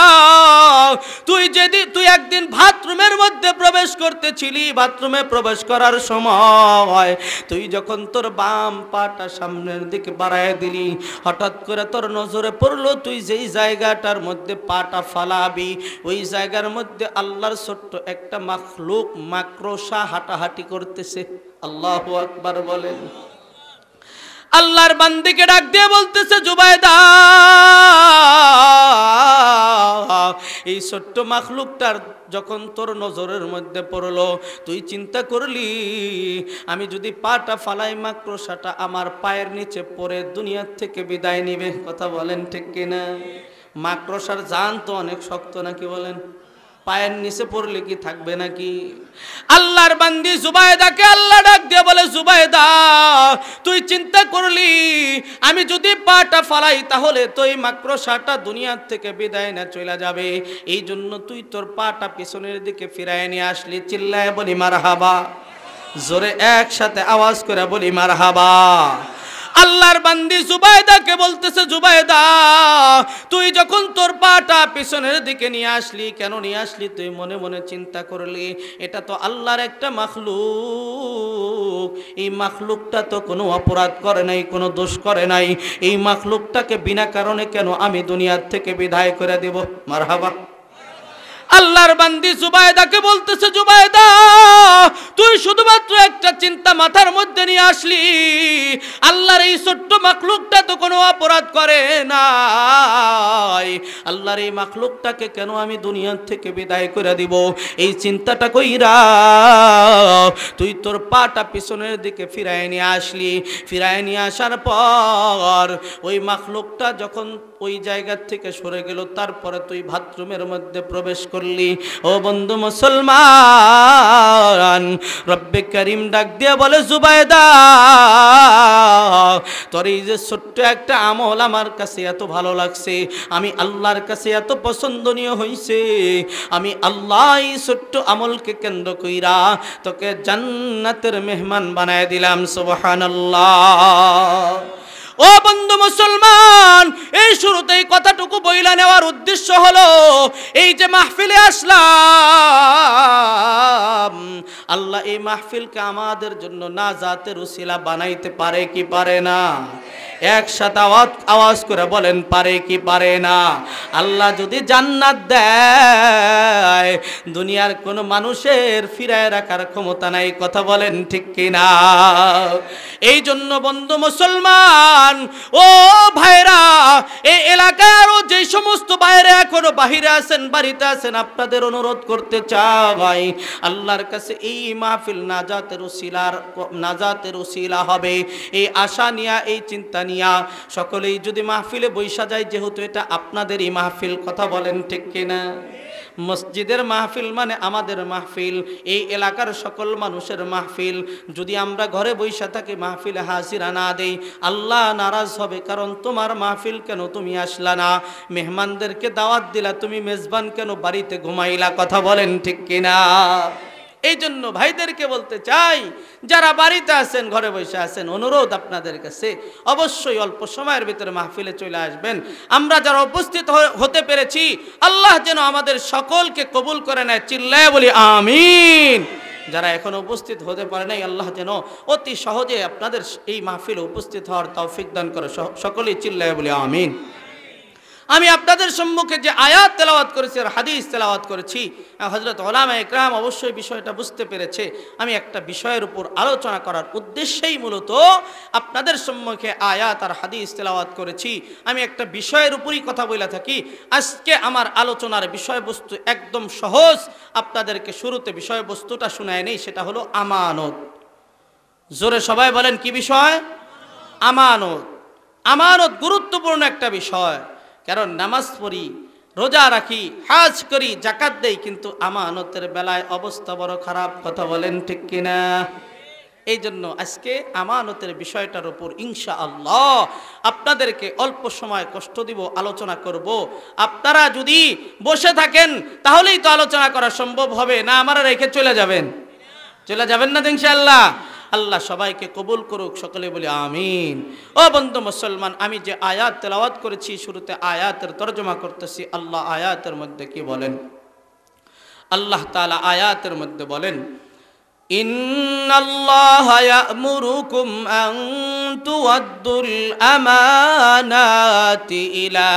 তুই একদিন বাথরুমের মধ্যে প্রবেশ করতেছিলি, বাথরুমে প্রবেশ করার সময় তুই যখন তোর বাম পাটা সামনের দিকে বাড়ায় দিলি, হঠাৎ করে তোর নজরে পড়লো তুই যেই জায়গাটার মধ্যে পাটা ফালাবি ওই জায়গার মধ্যে আল্লাহর ছোট্ট একটা মাখলুক, মাকড়সা হাঁটাহাঁটি করতেছে। আল্লাহু আকবার বলেন। আল্লাহর বান্দিকে ডাক দিয়ে বলতেছে, জুবাইদা, এই ছোট্ট মাখলুকটার যখন তোর নজরের মধ্যে পড়লো তুই চিন্তা করলি আমি যদি পাটা ফালাই মাকড়সাটা আমার পায়ের নিচে পড়ে দুনিয়ার থেকে বিদায় নিবে। কথা বলেন ঠিক কিনা? মাকড়সার জান তো অনেক শক্ত নাকি বলেন? পায়ের নিচে পড়লে কি থাকবে নাকি? আল্লাহর বান্দি জুবাইদাকে আল্লাহ ডাক দিয়ে বলে, জুবাইদা, তুই চিন্তা করলি আমি যদি পাটা ফালাই তাহলে তো এই মাকড়সাটা দুনিয়ার থেকে বিদায় না চলে যাবে, এই জন্য তুই তোর পাটা পিছনের দিকে ফিরায় নিয়ে আসলি। চিল্লায় বলি মারহাবা, জোরে একসাথে আওয়াজ করে বলি মারহাবা। আল্লাহর বান্দি জুবাইদাকে বলতেছে, জুবাইদা, তুই যখন তোর পাটা পিছনের দিকে নিয়ে আসলি, কেন নিয়ে আসলি? তুই মনে মনে চিন্তা করলি এটা তো আল্লাহর একটা মাখলুক, এই মাখলুকটা তো কোনো অপরাধ করে নাই, কোনো দোষ করে নাই, এই মাখলুকটাকে বিনা কারণে কেন আমি দুনিয়ার থেকে বিদায় করে দেব? মারহাবা। আল্লাহর বান্দি জুবাইদাকে বলতেছে, জুবাইদা, তুই শুধুমাত্র একটা চিন্তা মাথার মধ্যে নিয়ে আসলি, আল্লাহর এই ছোট্ট মাখলুকটা তো কোনো অপরাধ করে নাই, আল্লাহর এই মাখলুকটাকে কেন আমি দুনিয়া থেকে বিদায় করে দিব? এই চিন্তাটা কইরা তুই তোর পাটা পিছনের দিকে ফিরায় নিয়ে আসলি। ফিরায় নিয়ে আসার পর ওই মাখলুকটা যখন ওই জায়গা থেকে সরে গেল, তারপরে তুই বাথরুমের মধ্যে প্রবেশ করলি। ও বন্ধু মুসলমান, রব্বে করিম ডাক দিয়ে বলে, জুবাইদা তোর এই যে ছোট্ট একটা আমল আমার কাছে এত ভালো লাগছে, আমি আল্লাহর কাছে এত পছন্দনীয় হইছে, আমি আল্লাহ এই ছোট্ট আমলকে কেন্দ্র কইরা তোকে জান্নাতের মেহমান বানায় দিলাম। সুবহানাল্লাহ। ও বন্ধু মুসলমান, এই শুরুতেই কথাটুকু বইলা নেওয়ার উদ্দেশ্য হলো, এই যে মাহফিলে আসলাম, আল্লাহ এই মাহফিলকে আমাদের জন্য নাজাতের উসিলা বানাইতে পারে কি পারে না? একসাথে আওয়াজ করে বলেন, পারে কি পারে না? আল্লাহ যদি জান্নাত দেয়, দুনিয়ার কোনো মানুষের ফিরায় রাখার ক্ষমতা নাই। কথা বলেন ঠিক কিনা? এই জন্য বন্ধু মুসলমান, ও ভাইরা, এই এলাকায় আরো যে সমস্ত ভাইরা এখনো বাহিরে আছেন, বাড়িতে আছেন, আপনাদের অনুরোধ করতে চাই, আল্লাহর কাছে এই মাহফিল নাজাতের উসিলা হবে, এই আশা নিয়া, এই চিন্তা নিয়া সকলেই যদি মাহফিলে বৈশা যায়, যেহেতু এটা আপনাদেরই মাহফিল। কথা বলেন ঠিক কিনা? মসজিদের মাহফিল মানে আমাদের মাহফিল, এই এলাকার সকল মানুষের মাহফিল। যদি আমরা ঘরে বৈশা থাকি, মাহফিলে হাজিরা না দেই, আল্লাহ নারাজ হবে। কারণ তোমার মাহফিল কেন তুমি আসলা না? মেহমানদেরকে দাওয়াত দিলা, তুমি মেজবান কেন বাড়িতে ঘুমাইলা? কথা বলেন ঠিক কিনা? এই জন্য ভাইদেরকে বলতে চাই, যারা বাড়িতে আছেন, ঘরে বসে আছেন, অনুরোধ আপনাদের কাছে, অবশ্যই অল্প সময়ের ভিতরে মাহফিলে চলে আসবেন। আমরা যারা উপস্থিত হতে পেরেছি, আল্লাহ যেন আমাদের সকলকে কবুল করে নেয়। চিল্লায় বলি আমিন। যারা এখন উপস্থিত হতে পারে নাই, আল্লাহ যেন অতি সহজে আপনাদের এই মাহফিলে উপস্থিত হওয়ার তৌফিক দান করে। সকলেই চিল্লায় বলি আমিন। আমি আপনাদের সম্মুখে যে আয়াত তেলাওয়াত করেছি আর হাদিস তেলাওয়াত করেছি, হযরত উলামা ইকরাম অবশ্যই বিষয়টা বুঝতে পেরেছে। আমি একটা বিষয়ের উপর আলোচনা করার উদ্দেশ্যেই মূলত আপনাদের সম্মুখে আয়াত আর হাদিস তেলাওয়াত করেছি। আমি একটা বিষয়ের উপরই কথা বলে থাকি। আজকে আমার আলোচনার বিষয়বস্তু একদম সহজ, আপনাদেরকে শুরুতে বিষয়বস্তুটা শোনায় নেই, সেটা হলো আমানত। জোরে সবাই বলেন, কি বিষয়? আমানত। আমানত গুরুত্বপূর্ণ একটা বিষয়। কারণ নামাজ পড়ি, রোজা রাখি, হজ করি, যাকাত দেই, কিন্তু আমানতের বেলায় অবস্থা বড় খারাপ। কথা বলেন ঠিক কিনা? এই জন্য আজকে আমানতের বিষয়টার উপর ইনশাআল্লাহ আপনাদেরকে অল্প সময় কষ্ট দিব, আলোচনা করব। আপনারা যদি বসে থাকেন তাহলেই তো আলোচনা করা সম্ভব হবে না, আমারা রেখে চলে যাবেন না তো ইনশাআল্লাহ। আল্লাহ সবাইকে কবুল করুক, সকলে বলি আমিন। ও বন্ধু মুসলমান, আমি যে আয়াত তেলাওয়াত করেছি, শুরুতে আয়াতের তরজমা করতেছি। আল্লাহ আয়াতের মধ্যে কি বলেন? আল্লাহ তাআলা আয়াতের মধ্যে বলেন, ইন্নাল্লাহা ইয়া'মুরুকুম আন তু'আদ্দুল আমানাতি ইলা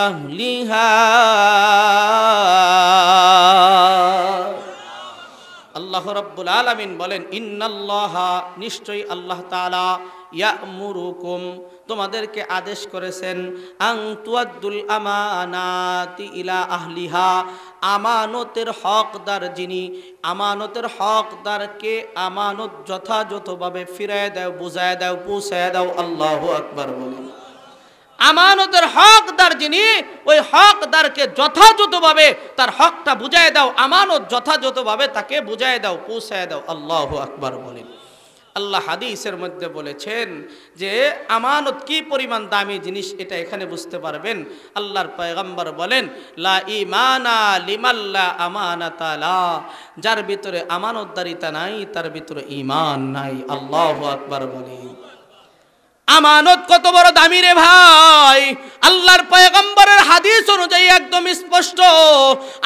আহলিহা। আল্লাহ রাব্বুল আলামিন বলেন, ইন্নাল্লাহা, নিশ্চয়ই আল্লাহ তাআলা, ইয়া'মুরুকুম, তোমাদেরকে আদেশ করেছেন, আন তু'আদ্দুল আমানাতি ইলা আহলিহা, আমানতের হকদার যিনি, আমানতের হকদারকে আমানত যথাযথভাবে ফিরায় দাও, বুঝায় দাও, পৌঁছায় দাও। আল্লাহু আকবার বলেন। আমানতের হকদার যিনি, ওই হকদারকে যথাযথভাবে তার হকটা বুঝায় দাও, আমানত যথাযথভাবে তাকে বুঝায় দাও, পৌঁছায় দাও। আল্লাহু আকবার বলেন। আল্লাহ হাদিসের মধ্যে বলেছেন যে আমানত কি পরিমাণ দামি জিনিস, এটা এখানে বুঝতে পারবেন। আল্লাহর পয়গম্বর বলেন, লা ঈমানা লিমাল্লা আমানাতা লা, যার ভিতরে আমানতদারিতা নাই তার ভিতরে ঈমান নাই। আল্লাহু আকবার বলেন। আমানত কত বড় দামি রে ভাই! আল্লাহর পয়গম্বরের হাদিস অনুযায়ী একদম স্পষ্ট,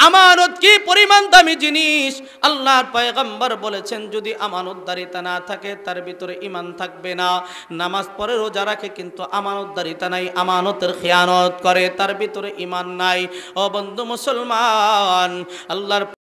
আমানত কি পরিমাণ দামি জিনিস। আল্লাহর পয়গম্বর বলেছেন, যদি আমানতদারিতা না থাকে তার ভিতরে ঈমান থাকবে না। নামাজ পড়ে, রোজা রাখে, কিন্তু আমানতদারিতা নাই, আমানতের খেয়ানত করে, তার ভিতরে ঈমান নাই। ও বন্ধু মুসলমান, আল্লাহর